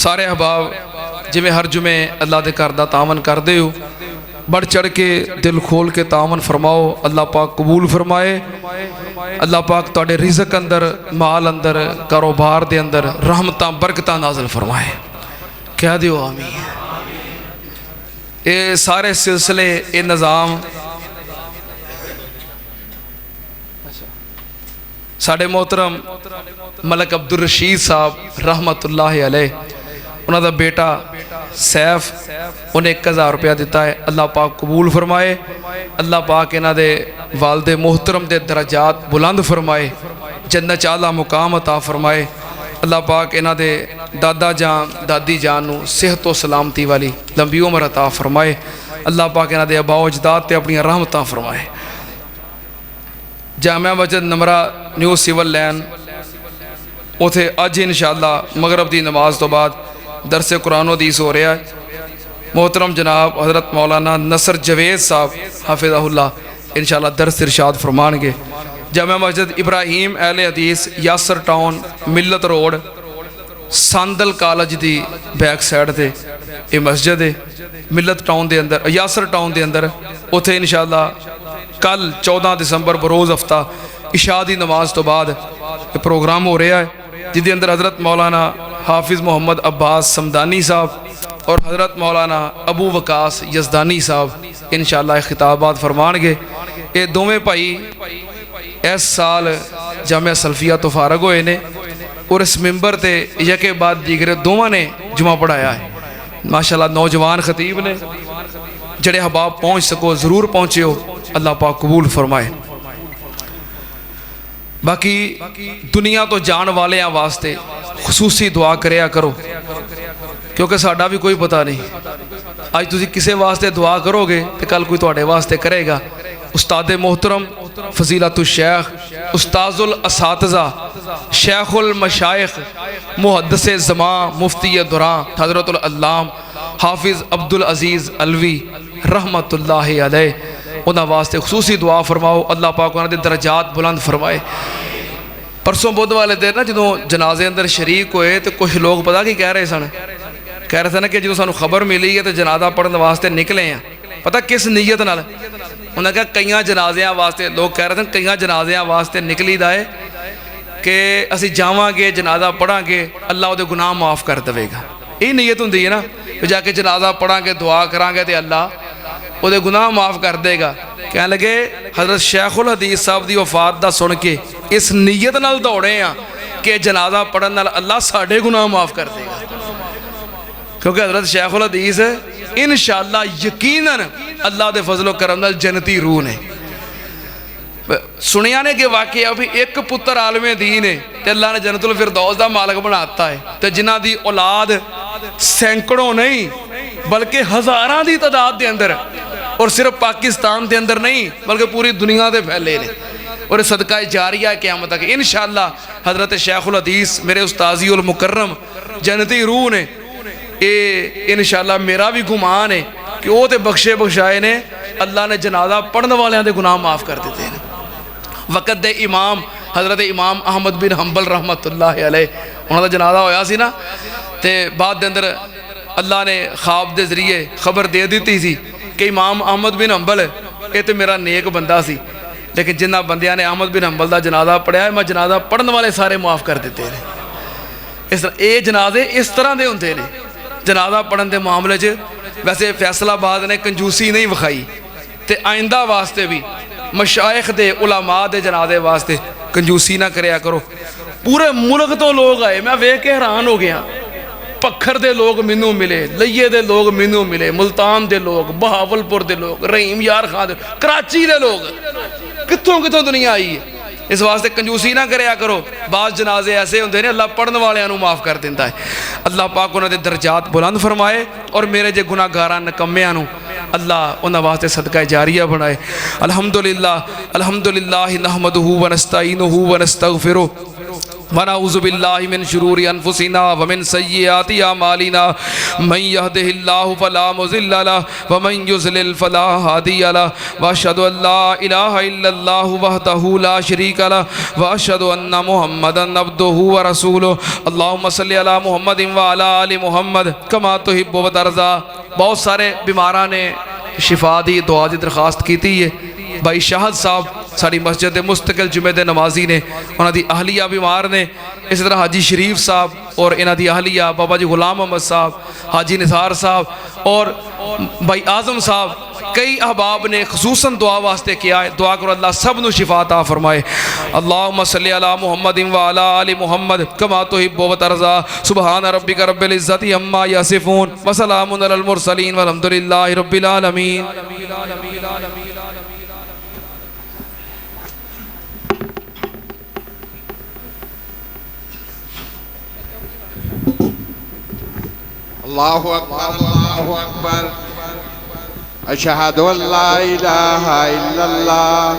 सारे अहबाब जिमें हर जुमे अल्लाह के घर का तावन करते हो, बढ़ चढ़ के दिल खोल के तावन फरमाओ। अल्लाह पाक कबूल फरमाए। अल्लाह पाक तुहाडे रिज़क अंदर, माल अंदर, कारोबार दे अंदर रहमतां बरकतां नाज़िल फरमाए। कह दियो आमीन। ये सारे सिलसिले, ये निज़ाम साढ़े मोहतरम मलक अब्दुल रशीद साहब रहमतुल्लाह अलैह, उन्हों का बेटा सैफ, उन्हें 1000 रुपया दिता है। अल्लाह पाक कबूल फरमाए। अल्लाह पाक इन्हां दे वालदे मोहतरम दे दराजात बुलंद फरमाए, जन्नत आला मुकाम अता फरमाए। अल्लाह पाक इन्हां दे दादा जान दादी जान नूं सेहत तो सलामती वाली लंबी उम्र अता फरमाए। अल्लाह पाक इन्हां दे अबाओ अजदाद ते अपनी रहमतां फरमाए। जामिया मस्जिद नमरा न्यू सिविल लैन उथे अज इंशाअल्लाह मगरब की नमाज तो बाद दरसे कुरान हदीस हो रहा है। मोहतरम जनाब हज़रत मौलाना नसर जवेद साहब हाफिज़हुल्लाह इंशाअल्लाह दरस इरशाद फरमानगे। जामिया मस्जिद इब्राहीम अहले हदीस यासर टाउन मिलत रोड सांदल कॉलेज की बैक साइड से ये मस्जिद है, मिलत टाउन के अंदर, यासर टाउन के अंदर। उथे इंशाअल्लाह कल 14 दिसंबर बरोज़ हफ्ता इशा की नमाज तो बाद प्रोग्राम हो रहा है, जिसके अंदर हज़रत मौलाना हाफिज़ मोहम्मद अब्बास समदानी साहब और हज़रत मौलाना अबू वकास यजदानी साहब इंशाअल्लाह खिताबात फरमानगे। ये दोवें भाई इस साल जामिया सल्फिया तो फारग होए ने और इस मिंबर ते यके बाद दीगरे दोवां ने जुमा पढ़ाया है। माशाअल्लाह नौजवान खतीब ने, जड़े हबाब पहुँच सको ज़रूर पहुँचे हो। अल्लाह पाक कबूल फरमाए। बाकी दुनिया तो जान वाले वास्ते खसूसी दुआ करया करो, क्योंकि साडा भी कोई पता नहीं। अज तुसी किसी वास्ते दुआ करोगे तो कल कोई तुहाडे वास्ते करेगा। उस्ताद मोहतरम फजीलतुल शेख उस्ताजुल असातिज़ा शेखुल मशाइख मुहद्दिस ज़मां मुफ्ती दुरां हज़रतुल अल्लाम हाफिज़ अब्दुल अजीज़ अलवी रहमतुल्लाहि अलैह, उन्होंने वास्ते खसूसी दुआ फरमाओ। अल्लाह पाक उन्होंने दराजात बुलंद फरमाए। परसों बुध वाले दिन ना जो जनाजे अंदर शरीक होए तो कुछ लोग पता की कह रहे सन, कह रहे थे ना कि जो सानू खबर मिली है तो जनाजा पढ़ने वास्ते निकले हैं। पता किस नीयत नाल? उन्होंने कहा कई जनाजियां वास्ते, लोग कह रहे थे कई जनाजियां वास्ते निकली दा है कि असी जावांगे जनाजा पढ़ांगे अल्लाह उहदे गुनाह माफ़ कर देगा। यही नीयत हुंदी है ना, जाके जनाजा पढ़ांगे दुआ करांगे तो अल्लाह उहदे गुनाह माफ़ कर देगा। कह लगे हज़रत शेखुल हदीस साहब की वफात का सुन के इस नीयत नाल दौड़े हैं कि जनाजा पढ़न नाल अल्लाह साढ़े गुनाह माफ़ कर देगा, क्योंकि हज़रत शेखुल हदीस इंशाअल्लाह यकीनन अल्लाह के फजलो करम नाल जन्नती रूह ने। सुनिया ने कि वाकया भी एक पुत्र आलमे दीन है तो अल्लाह ने जन्नतुल फिरदौस का मालक बनाता है, तो जिन्हां दी औलाद सैकड़ों नहीं बल्कि हज़ारां की तादाद के अंदर, और सिर्फ पाकिस्तान के अंदर नहीं बल्कि पूरी दुनिया से फैले ने, और सदका जारिया क़यामत तक इंशाअल्लाह। हज़रत शेखुल हदीस मेरे उस्ताजी उल मुकर्रम जन्नती रूह ने, ये इंशाअल्लाह मेरा भी गुमान है कि वो तो बख्शे बख्शाए ने। अल्लाह ने जनाजा पढ़ने वालों के गुनाह माफ़ कर देते हैं। वक़्त दे इमाम हज़रत इमाम अहमद बिन हंबल रहमतुल्लाह अलैह, उन्होंने जनाजा होया सी ना, तो बाद के अंदर अल्लाह ने ख्वाब के जरिए खबर दे दी थी कि इमाम अहमद बिन हंबल ये तो मेरा नेक बंदा सी, लेकिन जिन्होंने बंदियां ने अहमद बिन हंबल का जनाजा पढ़िया मैं जनाजा पढ़ने वाले सारे माफ़ कर देते हैं। इस ये जनाजे इस तरह के होंगे ने। जनाजा पढ़न के मामले च वैसे फैसलाबाद ने कंजूसी नहीं विखाई, तो आइंदा वास्ते भी मशाइख दे उलमा दे जनाजे वास्ते कंजूसी ना करया करो। पूरे मुल्क तो लोग आए, मैं वेख के हैरान हो गया। पखर दे लोग मैनू मिले, लइये दे लोग मैनू मिले, मुल्तान दे लोग, बहावलपुर दे लोग, रहीम यार खान दे, कराची दे लोग, कितों कितों दुनिया आई है। इस वास्ते कंजूसी ना करया करो। बाज़ जनाजे ऐसे होंगे ने अल्लाह पढ़ने वालों माफ़ कर देता है। अल्लाह पाक उन्होंने दर्जात बुलंद फरमाए और मेरे जे गुनाहगारां नकम्मियां नूं अल्लाह उन्होंने वास्ते सदका जारिया बनाए। अल्हम्दुलिल्लाह अल्हम्दुलिल्लाह नहमदुहु व नस्तईनुहु व नस्तगफिरुहु वनऊज़ु बिल्लाहि मिन शुरूरि अनफुसिना व मिन सय्यिआति अमालिना मन यहदिहिल्लाहु फला मुज़िल्ल लहु व मन युज़लिल फला हादिय लहु व अशहदु अल्ला इलाहा इल्लल्लाहु वहदहु ला शरीका लहु व अशहदु अन्न मुहम्मदन अब्दुहु व रसूलुहु अल्लाहुम्मा सल्लि अला मुहम्मदिन व अला आलि मुहम्मद कमा तुहिब्बु व तर्ज़ा। बहुत सारे बीमारां ने शिफा दी दुआ दी दरखास्त की है। भाई शाहद साहब साड़ी मस्जिद मुस्तकिल जुमे दे नमाजी ने, उन्हों की अहलिया बीमार ने। इस तरह हाजी शरीफ साहब और इन्हों की अहलिया बाबा जी गुलाम अहमद साहब, हाजी निसार साहब और भाई आज़म साहब, कई अहबाब ने खसूसन दुआ वास्ते किया है। दुआ करो अल्लाह सब नू शिफा अता फरमाए। अल्लाहुम्मा सल्लि अला मुहम्मदिन व अला आलि मुहम्मद कमा तुहिब्बु व तर्ज़ा। सुब्हान रब्बिका रब्बिल इज़्ज़ति अम्मा यसिफून व सलामुन अलल मुरसलीन वल्हम्दुलिल्लाहि रब्बिल आलमीन। अल्लाहु अकबर अल्लाहु अकबर अशहदु अल्ला इलाहा इल्लल्लाह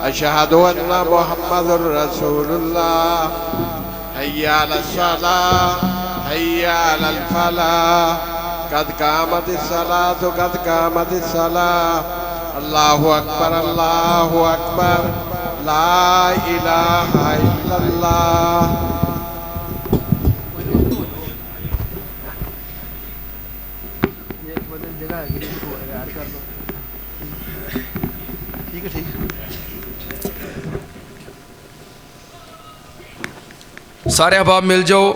अशहदु अन्ना मुहम्मदुर रसूलुल्लाह हय्या अलस सलाह हय्या अलल फलाह कद कामतिस सलातु कद कामतिस सलाह। अल्लाहु अकबर ला इलाहा इल्लल्लाह। ठीक है ठीक है। सारे अहबाब मिल जाओ,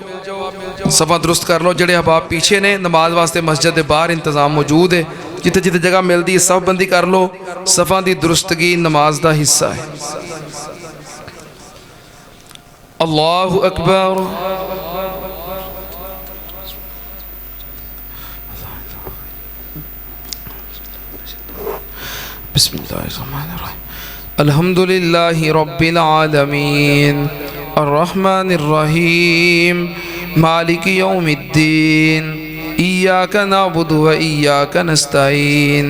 सफ़ा दुरुस्त कर लो। जेडे अहबाब पीछे ने नमाज वास्ते मस्जिद के बाहर इंतज़ाम मौजूद है। जिथे जिथे जगह मिलती है सब बंदी कर लो। सफ़ा की दुरुस्तगी नमाज का हिस्सा है। अल्लाहु अकबर। बिस्मिल्लाहिर्रहमानिर्रहीम। अल्हम्दुलिल्लाहि रब्बिल आलमीन अर्रहमानिर्रहीम मालिकि यौमिद्दीन इय्याका नअबुदु व इय्याका नस्तईन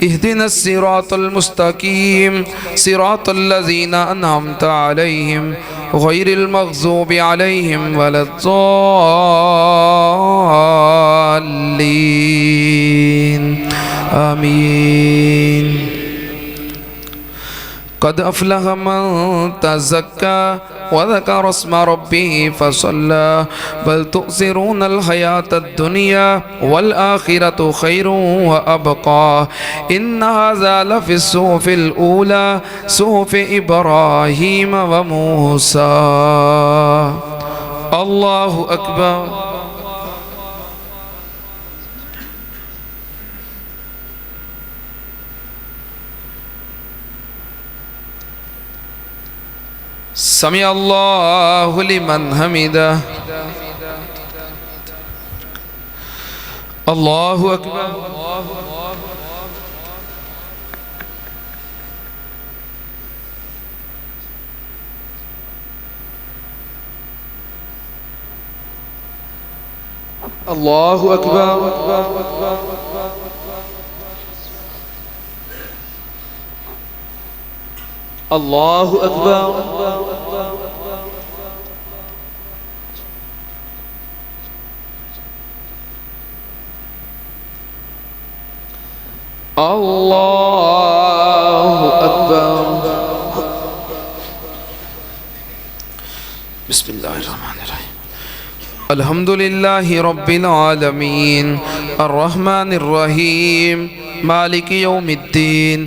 इहदिनस सिरातल मुस्तकीम सिरातल लज़ीना अनअमता अलैहिम गैरिल मग़ज़ूबि अलैहिम वलद्दाल्लीन आमीन। क़द अफ़लह मन तज़क्का व ज़करा अस्म रब्बिही फ़सल्ला बल तु'सिरूनल हयातद दुनिया वल आखिरतु खैरुन व अबक़ा इन्न हाज़ा लफ़िस सुहुफ़िल ऊला सुहुफ़ि इब्राहीम व मूसा। अल्लाहु अकबर। समी अल्लाहु लिमन हमिदा। अल्लाहु अकबर। अल्लाहु अकबर। अल्लाहु अकबर। अल्लाहु अकबर। बिस्मिल्लाहिर्रहमानिर्रहीम। अल्हम्दुलिल्लाहि रब्बिल आलमीन अर्रहमानिर्रहीम मालिकि यौमिद्दीन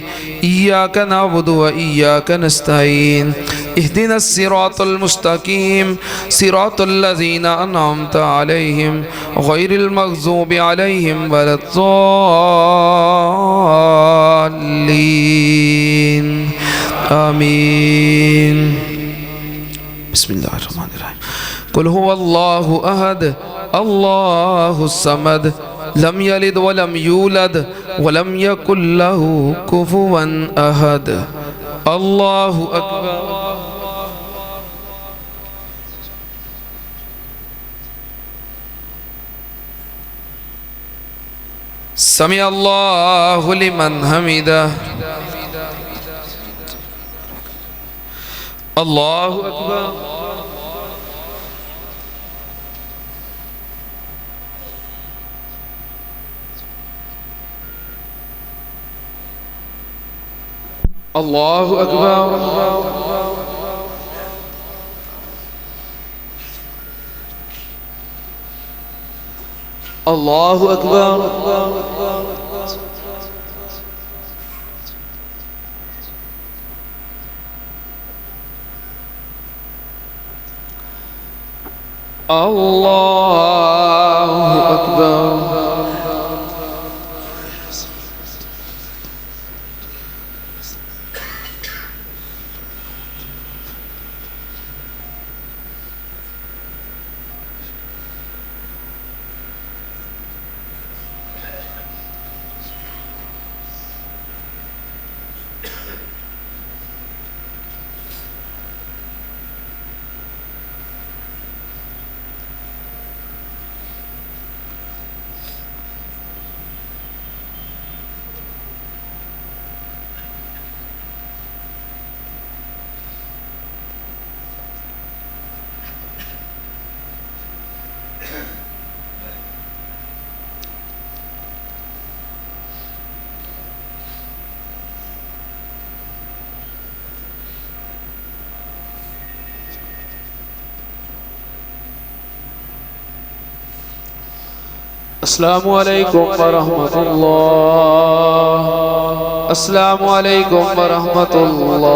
इय्याका नअबुदु व इय्याका नस्तईन इहदिनस सिरातल मुस्तकीम सिरातल लज़ीना अनअमता अलैहिम गैरिल मग़ज़ूबि अलैहिम वलद्दाल्लीन आमीन। बिस्मिल्लाहिर्रहमानिर्रहीम। कुल हुवल्लाहु अहद अल्लाहुस समद लम यलिद वलम यूलद वलम यकुल लहू कुफुवन अहद। अल्लाहु अकबर। समी अल्लाहु लिमन हमिदा। अल्लाहु अकबर। अल्लाहु अकबर। अल्लाहु अकबर। अल्लाहु अकबर। अस्सलामु अलैकुम वरहमतुल्लाह। अस्सलामु अलैकुम वरहमतुल्लाह।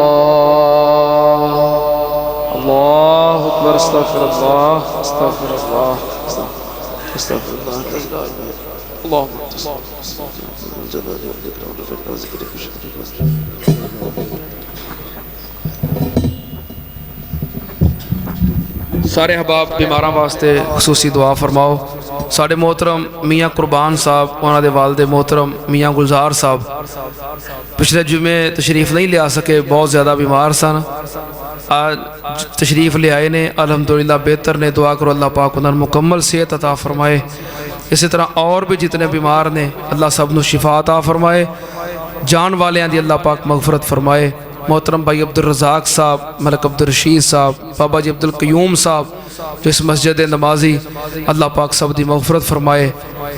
अल्लाहु अकबर। अस्तगफिरुल्लाह अस्तगफिरुल्लाह अस्तगफिरुल्लाह। सारे अहबाब बीमारां वास्ते खसूसी दुआ फरमाओ। साढ़े मोहतरम मियाँ कुरबान साहब, उन्होंने वालदे मोहतरम मियाँ गुलजार साहब पिछले जुमे तशरीफ़ नहीं लिया सके, बहुत ज़्यादा बीमार सन। आज तशरीफ़ ले आए ने, अल्हम्दुलिल्लाह बेहतर ने। दुआ करो अल्लाह पाक उन्हें मुकम्मल सेहत अता फरमाए। इसी तरह और भी जितने बीमार ने अल्लाह सब नूं शिफा अता फरमाए। जान वालियां दी अल्लाह पाक मगफरत फरमाए। मोहतरम भाई अब्दुल रज़ाक साहब, मलक अब्दुल रशीद साहब, बाबा जी अब्दुल कयूम साहब जो इस मस्जिद नमाजी, अल्लाह पाक सब दी मगफरत फरमाए।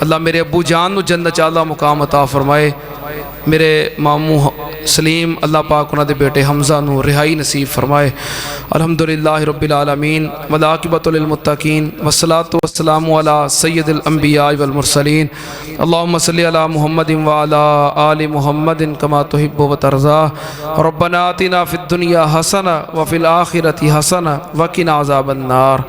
अल्लाह मेरे अबू जान नूं जन्नत आला मुकाम अता फरमाए। मेरे मामू सलीम, अल्लाह पाक उन्हां दे बेटे हमज़ा नूं रिहाई नसीब फरमाए। अल्हम्दुलिल्लाह रब्बिल आलमीन वल आक़िबतु लिल मुत्तक़ीन वस्सलातु वस्सलामु अला सय्यिदिल अंबिया वल मुरसलीन। अल्लाहुम्मा सल्लि अला मुहम्मदिन व अला आलि मुहम्मदिन कमा तुहिब्बु व तर्ज़ा। रब्बना आतिना फिद दुनिया हसना व फिल आखिरति हसना व क़िना अज़ाबन्नार।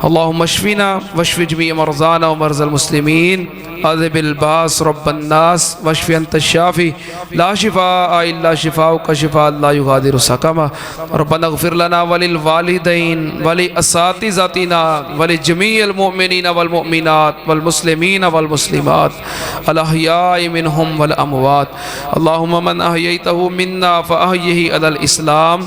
अल्लाहुम्मा अश्फिना वश्फि जमीअ मरज़ाना व मरज़ल मुस्लिमीन अज़हिबिल बास रब्बन नास वश्फि अंत शाफ़ी ला शिफ़ाअ इल्ला शिफ़ाउका शिफ़ाअ ला युग़ादिरु सक़मा। रब्बना इग़फ़िर लना वलिल वालिदैन वलि असातिज़ातिना वलि जमीइल मुमिनीना वल मुमिनात वल मुस्लिमीना वल मुस्लिमात अल अहयाइ मिनहुम वल अमवात। अल्लाहुम्मा मन अहयैतहु मिन्ना फ़अहयिहि अलल इस्लाम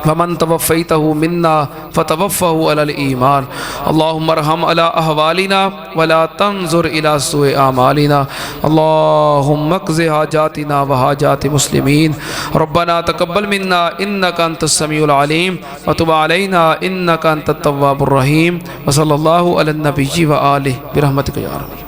वमन तवफ़्फ़ैतहु मिन्ना फ़तवफ़्फ़हु अलल ईमान। अल्लाहुम्मा अरहम अला अहवालिना वला तंज़ुर इला सुए आमालिना। अल्लाहुम्मा क़ज़ि हाजातिना व हाजाति मुस्लिमीन। रब्बना तक़ब्बल मिन्ना इन्नका अंतस समीउल अलीम व तुब अलैना इन्नका अंतत तव्वाबुर रहीम। व सल्लल्लाहु अला नबिय्यि व आलिहि बिरहमतिका या रब्बी।